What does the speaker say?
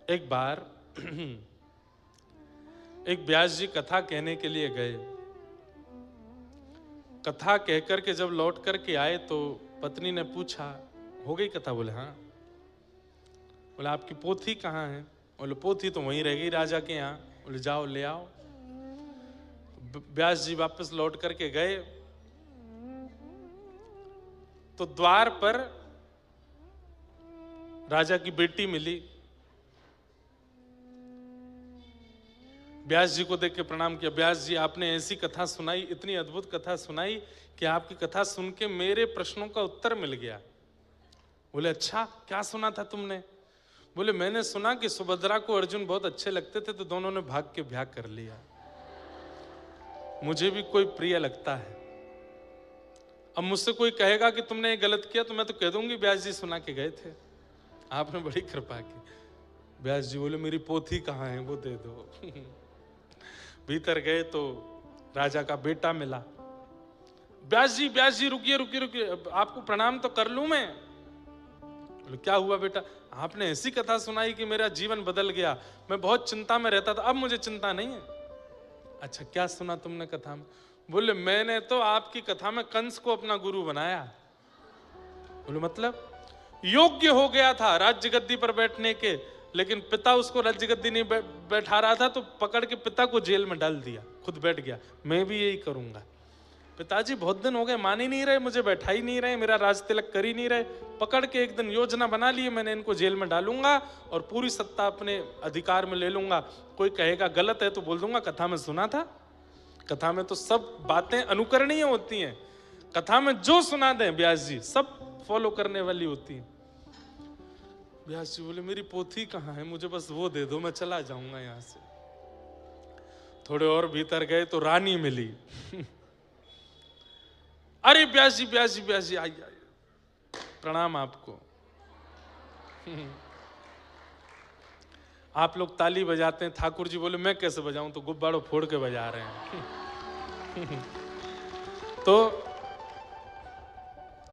एक बार एक व्यास जी कथा कहने के लिए गए। कथा कहकर के जब लौट करके आए तो पत्नी ने पूछा, हो गई कथा? बोले हाँ। बोले आपकी पोथी कहाँ है? बोले पोथी तो वहीं रह गई राजा के यहाँ। बोले जाओ ले आओ। व्यास जी वापस लौट करके गए तो द्वार पर राजा की बेटी मिली। व्यास जी को देख के प्रणाम किया। व्यास जी, आपने ऐसी कथा सुनाई, इतनी अद्भुत कथा सुनाई कि आपकी कथा सुन के मेरे प्रश्नों का उत्तर मिल गया। बोले अच्छा, क्या सुना था तुमने? बोले मैंने सुना कि सुभद्रा को अर्जुन बहुत अच्छे लगते थे तो दोनों ने भाग के ब्याह कर लिया। मुझे भी कोई प्रिय लगता है। अब मुझसे कोई कहेगा कि तुमने ये गलत किया तो मैं तो कह दूंगी व्यास जी सुना के गए थे, आपने बड़ी कृपा की। व्यास जी बोले मेरी पोथी कहाँ है, वो दे दो। भीतर गए तो राजा का बेटा मिला। व्यास जी रुकिए रुकिए रुकिए, आपको प्रणाम तो कर लूं मैं? बोले क्या हुआ बेटा? आपने ऐसी कथा सुनाई कि मेरा जीवन बदल गया, मैं बहुत चिंता में रहता था, अब मुझे चिंता नहीं है। अच्छा क्या सुना तुमने कथा में? बोले मैंने तो आपकी कथा में कंस को अपना गुरु बनाया। बोले मतलब? योग्य हो गया था राज्य गद्दी पर बैठने के, लेकिन पिता उसको राज्य गद्दी नहीं बैठा रहा था तो पकड़ के पिता को जेल में डाल दिया, खुद बैठ गया। मैं भी यही करूंगा। पिताजी बहुत दिन हो गए, मान ही नहीं रहे, मुझे बैठा ही नहीं रहे, मेरा राज तिलक कर ही नहीं रहे। पकड़ के एक दिन योजना बना ली, मैंने इनको जेल में डालूंगा और पूरी सत्ता अपने अधिकार में ले लूंगा। कोई कहेगा गलत है तो बोल दूंगा कथा में सुना था। कथा में तो सब बातें अनुकरणीय होती हैं। कथा में जो सुना दें व्यास जी सब फॉलो करने वाली होती हैं। व्यास जी बोले मेरी पोथी कहाँ है, मुझे बस वो दे दो, मैं चला जाऊंगा यहां से। थोड़े और भीतर गए तो रानी मिली। अरे व्यास जी आइए, प्रणाम आपको। आप लोग ताली बजाते हैं, ठाकुर जी बोले मैं कैसे बजाऊं? तो गुब्बारों फोड़ के बजा रहे हैं। तो